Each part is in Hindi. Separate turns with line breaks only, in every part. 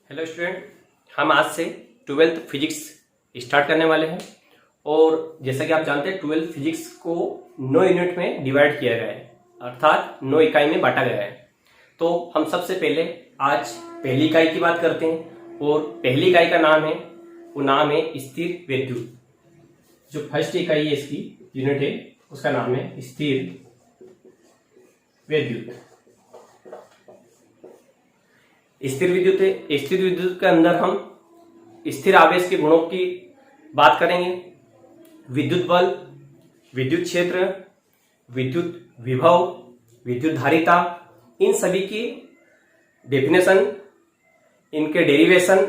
हेलो स्टूडेंट, हम आज से 12th फिजिक्स स्टार्ट करने वाले हैं। और जैसा कि आप जानते हैं 12th फिजिक्स को 9 यूनिट में डिवाइड किया गया है, अर्थात 9 इकाई में बांटा गया है। तो हम सबसे पहले आज पहली इकाई की बात करते हैं और पहली इकाई का नाम है, वो नाम है स्थिर विद्युत। जो फर्स्ट इकाई है इसकी यूनिट है उसका नाम है स्थिर विद्युत। स्थिर विद्युत है, स्थिर विद्युत के अंदर हम स्थिर आवेश के गुणों की बात करेंगे। विद्युत बल, विद्युत क्षेत्र, विद्युत विभव, विद्युत धारिता, इन सभी की डेफिनेशन, इनके डेरिवेशन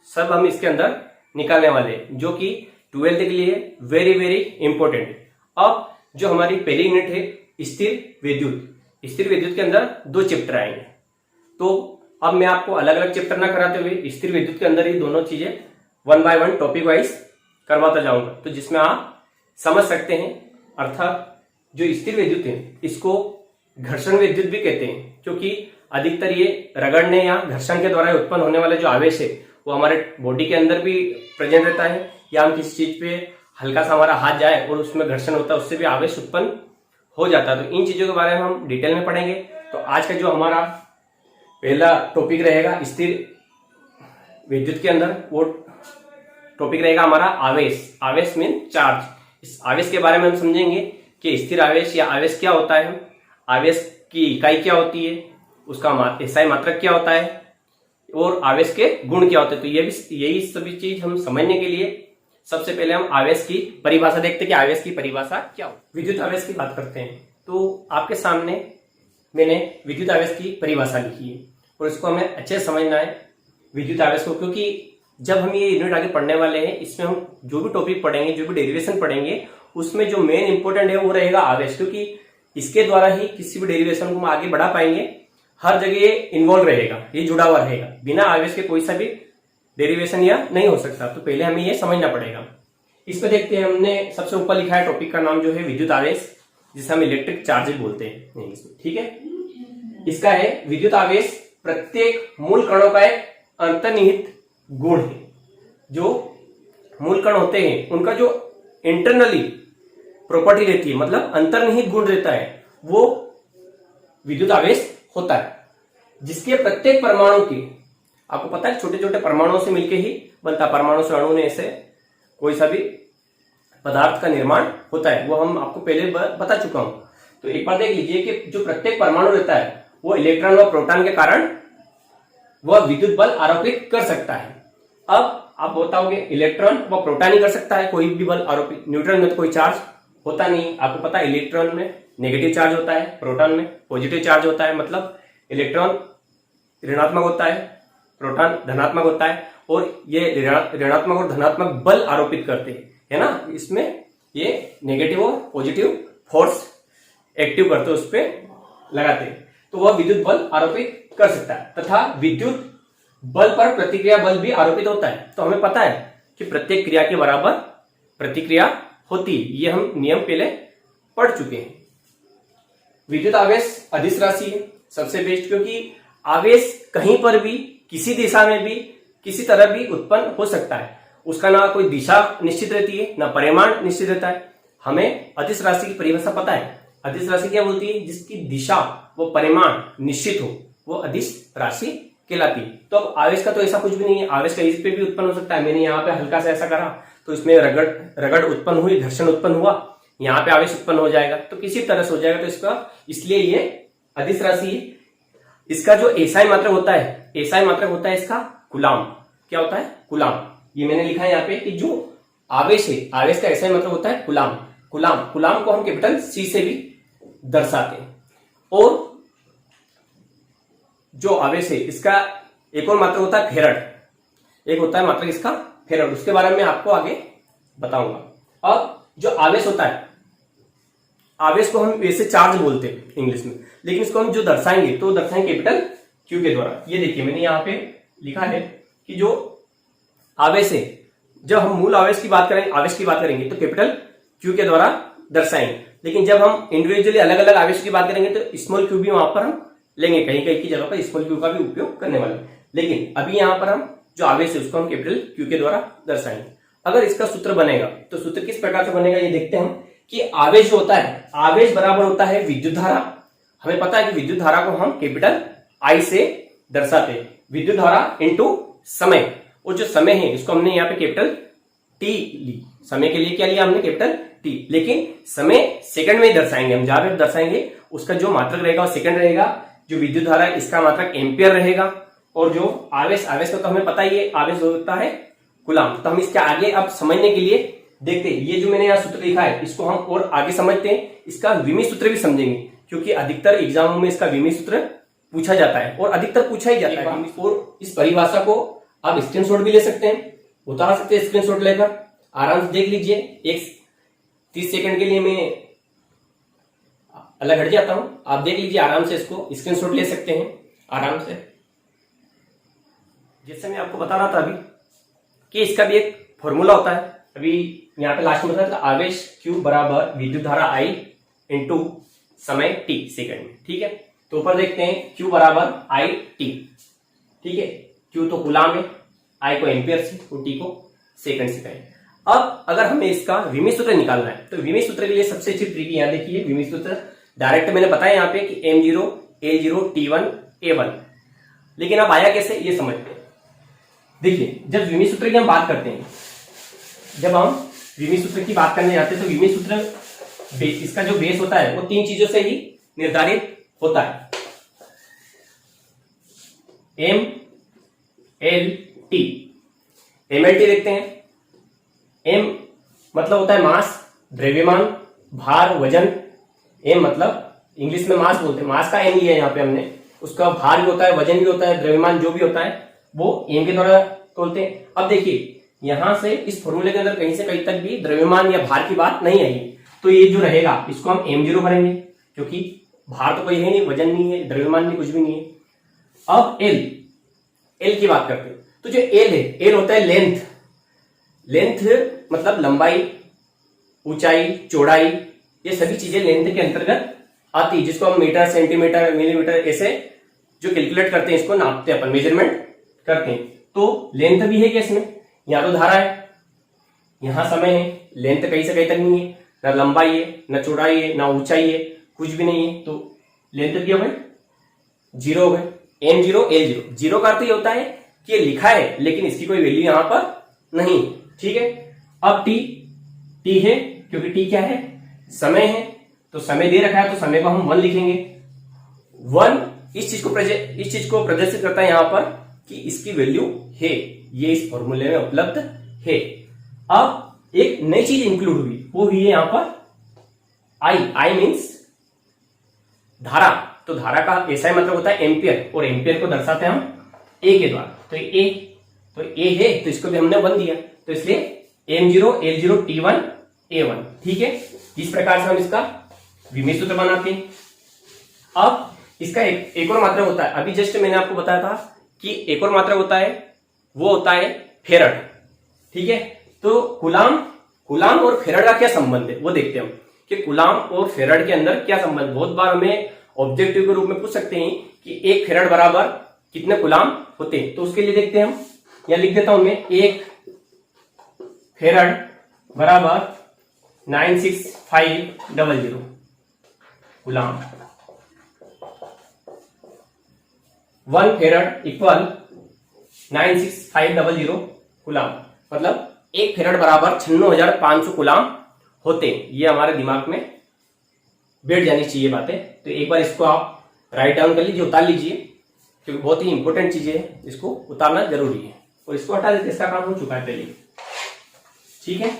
सब हम इसके अंदर निकालने वाले हैं, जो कि 12th के लिए वेरी वेरी इंपॉर्टेंट है। अब जो हमारी पहली यूनिट है स्थिर विद्युत, स्थिर विद्युत के अंदर 2 चैप्टर आएंगे। तो अब मैं आपको अलग अलग चैप्टर ना कराते हुए स्थिर विद्युत के अंदर ही दोनों चीजें 1 बाय 1 टॉपिक वाइज करवाता जाऊंगा, तो जिसमें आप समझ सकते हैं। अर्थात जो स्थिर विद्युत है इसको घर्षण विद्युत भी कहते हैं, क्योंकि अधिकतर ये रगड़ने या घर्षण के द्वारा उत्पन्न होने वाले जो आवेश है वो हमारे बॉडी के अंदर भी प्रेजेंट रहता है, या हम किसी चीज पे हल्का सा हमारा हाथ जाए और उसमें घर्षण होता है, उससे भी आवेश उत्पन्न हो जाता है। तो इन चीजों के बारे में हम डिटेल में पढ़ेंगे। तो आज का जो हमारा पहला टॉपिक रहेगा स्थिर विद्युत के अंदर, वो टॉपिक रहेगा हमारा आवेश। आवेश मीन चार्ज। इस आवेश के बारे में हम समझेंगे कि स्थिर आवेश या आवेश क्या होता है, आवेश की इकाई क्या होती है, उसका एसआई मात्रक क्या होता है और आवेश के गुण क्या होते हैं। तो यही सभी चीज हम समझने के लिए सबसे पहले हम आवेश की परिभाषा देखते हैं कि आवेश की परिभाषा क्या हो। विद्युत आवेश की बात करते हैं तो आपके सामने मैंने विद्युत आवेश की परिभाषा लिखी है और इसको हमें अच्छे से समझना है विद्युत आवेश को, क्योंकि जब हम ये यूनिट आगे पढ़ने वाले हैं इसमें हम जो भी टॉपिक पढ़ेंगे, जो भी डेरिवेशन पढ़ेंगे, उसमें जो मेन इंपॉर्टेंट है वो रहेगा आवेश, क्योंकि इसके द्वारा ही किसी भी डेरिवेशन को हम आगे बढ़ा पाएंगे। हर जगह ये इन्वॉल्व रहेगा, ये जुड़ा हुआ रहेगा। बिना आवेश के कोई सा भी डेरिवेशन या नहीं हो सकता। तो पहले हमें ये समझना पड़ेगा। इसमें देखते हैं, हमने सबसे ऊपर लिखा है टॉपिक का नाम जो है विद्युत आवेश, जिसे हम इलेक्ट्रिक चार्ज बोलते हैं इंग्लिश में, ठीक है। इसका है विद्युत आवेश प्रत्येक मूल कणों का एक अंतर्निहित गुण है। जो मूल कण होते हैं उनका जो इंटरनली प्रॉपर्टी रहती है, मतलब अंतर्निहित गुण रहता है, वो विद्युत आवेश होता है, जिसके प्रत्येक परमाणु की, आपको पता है छोटे छोटे परमाणुओं से मिलकर ही बनता, परमाणु से अणु ने से कोई सा भी पदार्थ का निर्माण होता है, वो हम आपको पहले बता चुका हूं। तो एक बार देख लीजिए कि जो प्रत्येक परमाणु रहता है वो इलेक्ट्रॉन व प्रोटॉन के कारण वह विद्युत बल आरोपित कर सकता है। अब आप बताओगे इलेक्ट्रॉन व प्रोटॉन ही कर सकता है कोई भी बल आरोपित, न्यूट्रॉन में तो कोई चार्ज होता नहीं। आपको पता है इलेक्ट्रॉन में नेगेटिव चार्ज होता है, प्रोटॉन में पॉजिटिव चार्ज होता है, मतलब इलेक्ट्रॉन ऋणात्मक होता है, प्रोटॉन धनात्मक होता है, और ये ऋणात्मक और धनात्मक बल आरोपित करते हैं, है ना। इसमें ये नेगेटिव और पॉजिटिव फोर्स एक्टिव करते, उस पर लगाते हैं, तो वह विद्युत बल आरोपित कर सकता है। तथा विद्युत बल पर प्रतिक्रिया बल भी आरोपित होता है। तो हमें पता है कि प्रत्येक क्रिया के बराबर प्रतिक्रिया होती है, ये हम नियम पहले पढ़ चुके हैं। विद्युत आवेश अदिश राशि है सबसे बेस्ट, क्योंकि आवेश कहीं पर भी, किसी दिशा में भी, किसी तरह भी उत्पन्न हो सकता है। उसका ना कोई दिशा निश्चित रहती है, ना परिमाण निश्चित रहता है। हमें अदिश राशि की परिभाषा पता है। अदिश राशि क्या बोलती है? जिसकी दिशा वो परिमाण निश्चित हो, वो अदिश राशि कहलाती है। तो अब आवेश का तो ऐसा कुछ भी नहीं है, आवेश कहीं पे भी उत्पन्न हो सकता है। मैंने यहाँ पे हल्का सा ऐसा करा तो इसमें रगड़ उत्पन्न हुई, घर्षण उत्पन्न हुआ, यहाँ पे आवेश उत्पन्न हो जाएगा, तो किसी तरह से हो जाएगा। तो इसका इसलिए ये अदिश राशि है। इसका जो एसआई मात्रक होता है, एसआई मात्रक होता है इसका कूलाम। क्या होता है? कूलाम। ये मैंने लिखा है यहाँ पे कि जो आवेश है, आवेश का एसआई मात्रक होता है कूलाम। कूलाम को हम कैपिटल सी से भी दर्शाते हैं। और जो आवेश है इसका एक और मात्रक होता है फेरड। एक होता है मात्रक इसका फेरड, उसके बारे में आपको आगे बताऊंगा। अब जो आवेश होता है, आवेश को हम वैसे चार्ज बोलते हैं इंग्लिश में, लेकिन इसको हम जो दर्शाएंगे तो दर्शाएंगे कैपिटल क्यू के द्वारा। ये देखिए मैंने यहाँ पे लिखा है कि जो आवेश है, जब हम मूल आवेश की बात करेंगे तो कैपिटल क्यू के द्वारा दर्शाएंगे, लेकिन जब हम इंडिविजुअली अलग अलग आवेश की बात करेंगे तो स्मॉल क्यू भी वहां पर हम लेंगे, कहीं कहीं की जगह पर स्मॉल क्यू का भी उपयोग करने वाले। लेकिन अभी यहाँ पर हम जो आवेश है उसको हम कैपिटल क्यू के द्वारा दर्शाएंगे। अगर इसका सूत्र बनेगा तो सूत्र किस प्रकार से बनेगा ये देखते हैं हम कि आवेश जो होता है, आवेश बराबर होता है विद्युत धारा। हमें पता है कि विद्युत धारा को हम कैपिटल आई से दर्शाते हैं, विद्युत धारा इनटू समय। और जो समय है इसको हमने यहाँ पे कैपिटल टी ली, समय के लिए क्या लिया हमने कैपिटल टी, लेकिन समय सेकंड में ही दर्शाएंगे हम। जहां पे दर्शाएंगे उसका जो मात्रक रहेगा वो सेकंड रहेगा, जो विद्युत धारा है इसका मात्रक एम्पियर रहेगा, और जो आवेश का तो हमें पता ही है, आवेश होता है कूलाम। तो हम इसके आगे अब समझने के लिए देखते हैं, ये जो मैंने यहाँ सूत्र लिखा है इसको हम और आगे समझते हैं, इसका विमी सूत्र भी समझेंगे, क्योंकि अधिकतर एग्जामों में इसका विमी सूत्र पूछा जाता है और अधिकतर पूछा ही जाता है। और इस परिभाषा को आप स्क्रीनशॉट भी ले सकते हैं, उतार सकते हैं स्क्रीनशॉट लेकर, आराम से देख लीजिए। एक 30 सेकंड के लिए मैं अलग हट जाता हूं, आप देख लीजिए आराम से, इसको स्क्रीनशॉट ले सकते हैं आराम से। जैसे मैं आपको बता रहा था अभी कि इसका भी एक फॉर्मूला होता है, अभी यहाँ पे लास्ट में बताया था, आवेश Q बराबर विद्युत धारा I इंटू समय t सेकंड में। ठीक है, तो ऊपर देखते हैं Q बराबर I t। ठीक है, Q तो कूलाम है, I को एम्पियर से और T को सेकंड से कहें। अब अगर हमें इसका विमी सूत्र निकालना है तो विमी सूत्र के लिए सबसे अच्छी ट्रिक यहाँ देखिए, विमी सूत्र डायरेक्ट मैंने बताया यहाँ पे कि M0 L0 T1 A1, लेकिन अब आया कैसे ये समझते हैं। देखिए, जब विमी सूत्र की हम बात करते हैं, जब हम विमी सूत्र की बात करने जाते हैं तो विमी सूत्र इसका जो बेस होता है वो 3 चीजों से ही निर्धारित होता है, M L T। MLT देखते हैं, M मतलब होता है मास, द्रव्यमान, भार, वजन। M मतलब इंग्लिश में मास बोलते हैं, मास का M लिया है यहाँ पे हमने, उसका भार भी होता है, वजन भी होता है, द्रव्यमान जो भी होता है वो M के द्वारा तोलते हैं। अब देखिए यहां से इस फॉर्मूले के अंदर कहीं से कहीं तक भी द्रव्यमान या भार की बात नहीं आई, तो ये जो रहेगा इसको हम M0 भरेंगे, क्योंकि भार तो कोई है नहीं, वजन नहीं है, द्रव्यमान नहीं, कुछ भी नहीं है। अब L की बात करते हैं, तो जो L है, L होता है लेंथ। लेंथ मतलब लंबाई, ऊंचाई, चौड़ाई, ये सभी चीजें लेंथ के अंतर्गत आती है, जिसको हम मीटर, सेंटीमीटर, मिलीमीटर ऐसे जो कैलकुलेट करते हैं, इसको नापते हैं अपन, मेजरमेंट करते हैं। तो लेंथ भी है क्या इसमें, यहाँ तो धारा है, यहां समय है, लेंथ कहीं से कहीं तक नहीं है, ना लंबाई है, ना चौड़ाई है, ना ऊंचाई है, कुछ भी नहीं है, तो लेंथ भी हो गए 0 हो गए। M0 L0, 0 का अर्थ ये होता है कि ये लिखा है लेकिन इसकी कोई वैल्यू यहां पर नहीं। ठीक है, अब T है, क्योंकि T क्या है, समय है, तो समय दे रखा है तो समय को हम 1 लिखेंगे। 1 इस चीज को प्रदर्शित करता है यहां पर कि इसकी वैल्यू है, ये इस फॉर्मूले में उपलब्ध है। अब एक नई चीज इंक्लूड हुई, वो हुई है यहां पर I मींस धारा। तो धारा का ऐसा मतलब होता है एम्पियर, और एम्पियर को दर्शाते हैं हम A के द्वारा। तो A है, तो इसको भी हमने 1 दिया, तो इसलिए M0 L0 T1 A1। ठीक है, इस प्रकार से हम इसका विमी सूत्र बनाते हैं। अब इसका एक और मात्रक होता है, अभी जस्ट मैंने आपको बताया था कि एक और मात्रक होता है, वो होता है फेरड। ठीक है, तो कूलाम और फेरड का क्या संबंध है वो देखते हैं हम, कि कूलाम और फेरड के अंदर क्या संबंध। बहुत बार हमें ऑब्जेक्टिव के रूप में पूछ सकते हैं कि 1 फेरड बराबर कितने कूलाम होते हैं, तो उसके लिए देखते हैं हम, यहां लिख देता हूं मैं, 1 फेरड बराबर 96500 कूलाम। 1 फेरड इक्वल 96500 कूलाम, मतलब 1 फेरड बराबर 96,500 कूलाम होते हैं। ये हमारे दिमाग में बैठ जानी चाहिए बातें। तो एक बार इसको आप राइट डाउन कर लीजिए, उतार लीजिए, क्योंकि बहुत ही इंपॉर्टेंट चीजें है, इसको उतारना जरूरी है। और इसको हटा देते, इसका काम हो चुका है पहले। ठीक है,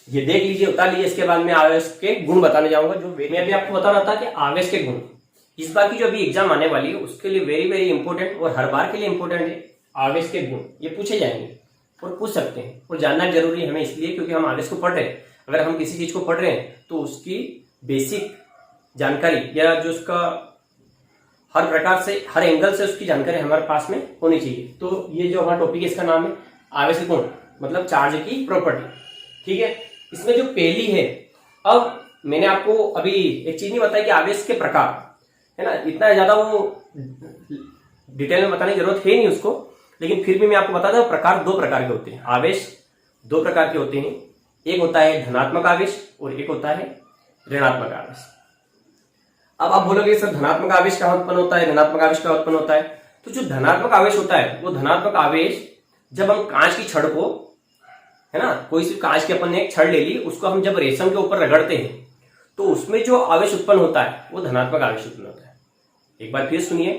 ये देख लीजिए, उतार लीजिए। इसके बाद मैं आवेश के गुण बताने जाऊंगा, जो मैं अभी आपको बता रहा था कि आवेश के गुण। इस बार की जो अभी एग्जाम आने वाली है उसके लिए वेरी वेरी इंपॉर्टेंट, और हर बार के लिए इंपॉर्टेंट है आवेश के गुण। ये पूछे जाएंगे और पूछ सकते हैं, और जानना जरूरी है हमें, इसलिए क्योंकि हम आवेश को पढ़ रहे हैं। अगर हम किसी चीज को पढ़ रहे हैं तो उसकी बेसिक जानकारी, या जो उसका हर प्रकार से, हर एंगल से उसकी जानकारी हमारे पास में होनी चाहिए। तो ये जो हमारा टॉपिक है इसका नाम है आवेश के गुण, मतलब चार्ज की प्रॉपर्टी। ठीक है, इसमें जो पहली है, अब मैंने आपको अभी एक चीज नहीं बताई कि आवेश के प्रकार है ना, इतना ज्यादा वो डिटेल में बताने की जरूरत है नहीं उसको, लेकिन फिर भी मैं आपको बताता हूं प्रकार दो प्रकार के होते हैं। आवेश दो प्रकार के होते हैं, एक होता है धनात्मक आवेश और एक होता है ऋणात्मक आवेश। अब आप बोलोगे सर धनात्मक आवेश कहां उत्पन्न होता है, ऋणात्मक आवेश कहां उत्पन्न होता है? तो जो धनात्मक आवेश होता है वो धनात्मक आवेश जब हम कांच की छड़ को, है ना, कोई सी कांच की अपन ने एक छड़ ले ली, उसको हम जब रेशम के ऊपर रगड़ते हैं तो उसमें जो आवेश उत्पन्न होता है वो धनात्मक आवेश उत्पन्न होता है। एक बार फिर सुनिए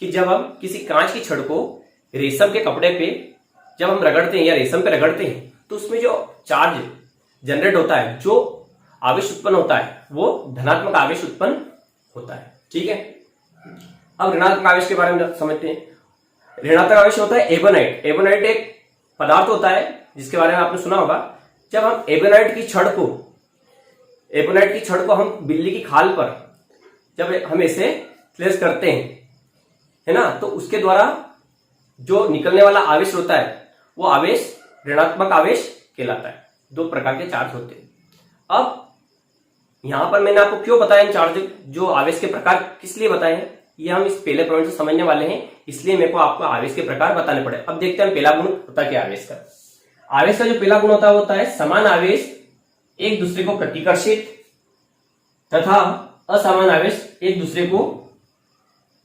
कि जब हम किसी कांच की छड़ को रेशम के कपड़े पे जब हम रगड़ते हैं या रेशम पे रगड़ते हैं तो उसमें जो चार्ज जनरेट होता है, जो आवेश उत्पन्न होता है वो धनात्मक आवेश उत्पन्न होता है। ठीक है, अब ऋणात्मक आवेश के बारे में समझते हैं। ऋणात्मक आवेश होता है एबोनाइट। एबोनाइट एक पदार्थ होता है जिसके बारे में आपने सुना होगा। जब हम एबोनाइट की छड़ को हम बिल्ली की खाल पर जब हम इसे प्लेस करते हैं, है ना, तो उसके द्वारा जो निकलने वाला आवेश होता है वो आवेश ऋणात्मक आवेश कहलाता है। दो प्रकार के चार्ज होते हैं। अब यहां पर मैंने आपको क्यों बताया चार्ज, जो आवेश के प्रकार किस लिए बताए हैं, ये हम इस पहले पॉइंट से समझने वाले हैं, इसलिए मेरे को आपको आवेश के प्रकार बताने पड़े। अब देखते हैं पहला गुण होता क्या आवेश का। आवेश का जो पहला गुण होता है समान आवेश एक दूसरे को प्रतिकर्षित तथा असमान आवेश एक दूसरे को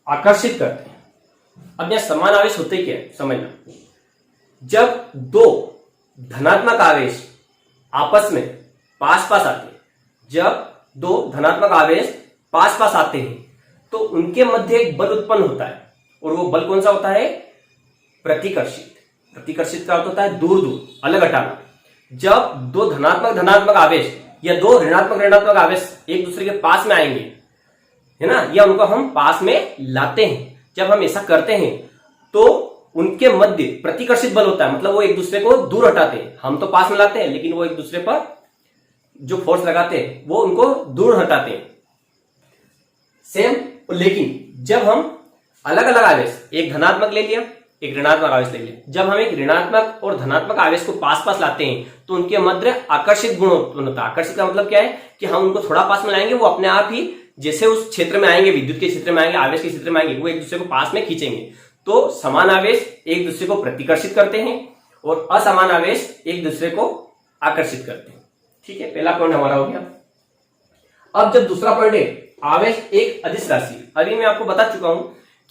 आकर्षित करते हैं। अब यहां समान आवेश होते क्या है समझना। जब दो धनात्मक आवेश आपस में पास पास आते हैं, जब दो धनात्मक आवेश पास पास आते हैं तो उनके मध्य एक बल उत्पन्न होता है, और वो बल कौन सा होता है? प्रतिकर्षित। प्रतिकर्षित का अर्थ होता है दूर दूर, अलग हटाना। जब दो धनात्मक आवेश या दो ऋणात्मक आवेश एक दूसरे के पास में आएंगे, है ना, या उनको हम पास में लाते हैं, जब हम ऐसा करते हैं तो उनके मध्य प्रतिकर्षित बल होता है, मतलब वो एक दूसरे को दूर हटाते हैं। हम तो पास में लाते हैं लेकिन वो एक दूसरे पर जो फोर्स लगाते हैं वो उनको दूर हटाते हैं। सेम, लेकिन जब हम अलग अलग आवेश, एक धनात्मक ले लिया एक ऋणात्मक आवेश ले लिया, जब हम एक ऋणात्मक और धनात्मक आवेश को पास पास लाते हैं तो उनके मध्य आकर्षित गुण उत्पन्न होता है। आकर्षित का मतलब क्या है कि हम उनको थोड़ा पास में लाएंगे, वो अपने आप ही जैसे उस क्षेत्र में आएंगे, विद्युत के क्षेत्र में आएंगे, आवेश के क्षेत्र में आएंगे, वो एक दूसरे को पास में खींचेंगे। तो समान आवेश एक दूसरे को प्रतिकर्षित करते हैं और असमान आवेश एक दूसरे को आकर्षित करते हैं। ठीक है, पहला पॉइंट हमारा हो गया। अब जब दूसरा पॉइंट है आवेश एक अदिश राशि। अभी मैं आपको बता चुका हूं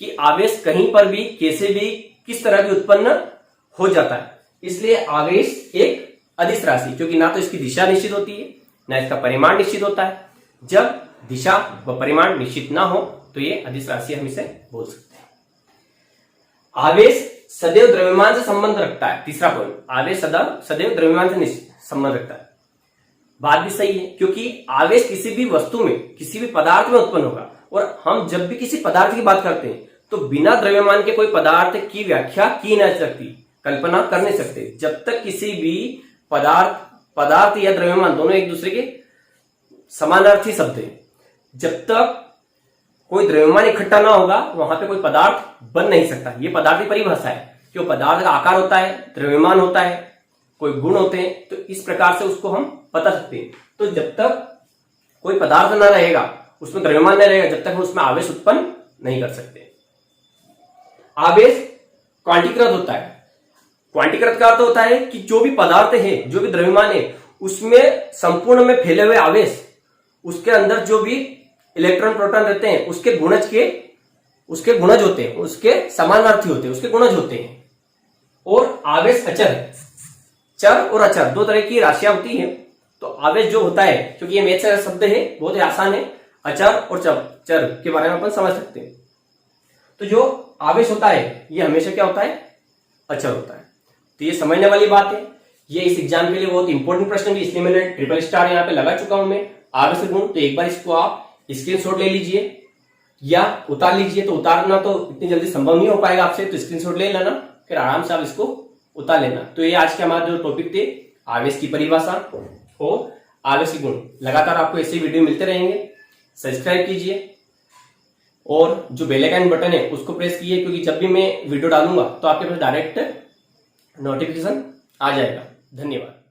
कि आवेश कहीं पर भी कैसे भी किस तरह की उत्पन्न हो जाता है, इसलिए आवेश एक अदिश राशि, क्योंकि ना तो इसकी दिशा निश्चित होती है ना इसका परिमाण निश्चित होता है। जब दिशा व परिमाण निश्चित ना हो तो ये अदिश राशि हम इसे बोल सकते हैं। आवेश सदैव द्रव्यमान से संबंध रखता है। तीसरा पॉइंट, आवेश सदैव द्रव्यमान से संबंध रखता है। बात भी सही है, क्योंकि आवेश किसी भी वस्तु में, किसी भी पदार्थ में उत्पन्न होगा, और हम जब भी किसी पदार्थ की बात करते हैं तो बिना द्रव्यमान के कोई पदार्थ की व्याख्या की नहीं सकती, कल्पना कर नहीं सकते। जब तक किसी भी पदार्थ या द्रव्यमान दोनों एक दूसरे के समानार्थी शब्द है, जब तक कोई द्रव्यमान इकट्ठा ना होगा वहां पे कोई पदार्थ बन नहीं सकता। ये पदार्थ की परिभाषा है, क्यों पदार्थ का आकार होता है, द्रव्यमान होता है, कोई गुण होते हैं, तो इस प्रकार से उसको हम बता सकते हैं। तो जब तक कोई पदार्थ ना रहेगा, उसमें द्रव्यमान नहीं रहेगा, जब तक हम उसमें आवेश उत्पन्न नहीं कर सकते। आवेश क्वांटीकृत होता है। क्वांटीकृत का अर्थ होता है कि जो भी पदार्थ है, जो भी द्रव्यमान है, उसमें संपूर्ण में फैले हुए आवेश, उसके अंदर जो भी इलेक्ट्रॉन प्रोटॉन रहते हैं, उसके गुणज होते हैं, उसके समानार्थी होते हैं, उसके गुणज होते हैं। और आवेश अचर है। चर और अचर दो तरह की राशियां होती हैं। तो आवेश जो होता है, क्योंकि ये मैथ का शब्द है, बहुत ही आसान है, अचर और चर के बारे में अपन समझ सकते हैं। तो जो आवेश होता है ये हमेशा क्या होता है? अचर होता है। तो ये समझने वाली बात है। ये इस एग्जाम के लिए बहुत इंपॉर्टेंट प्रश्न भी, इसलिए मैंने ट्रिपल स्टार यहाँ पे लगा चुका हूं मैं, आवेश गुण। तो एक बार इसको आप स्क्रीनशॉट ले लीजिए या उतार लीजिए। तो उतारना तो इतनी जल्दी संभव नहीं हो पाएगा आपसे, तो स्क्रीनशॉट ले लेना, फिर आराम से आप इसको उतार लेना। तो ये आज के हमारे जो टॉपिक थे, आवेश की परिभाषा और आवेश के गुण। लगातार आपको ऐसे वीडियो मिलते रहेंगे। सब्सक्राइब कीजिए और जो बेल आइकन बटन है उसको प्रेस कीजिए, क्योंकि जब भी मैं वीडियो डालूंगा तो आपके पास डायरेक्ट नोटिफिकेशन आ जाएगा। धन्यवाद।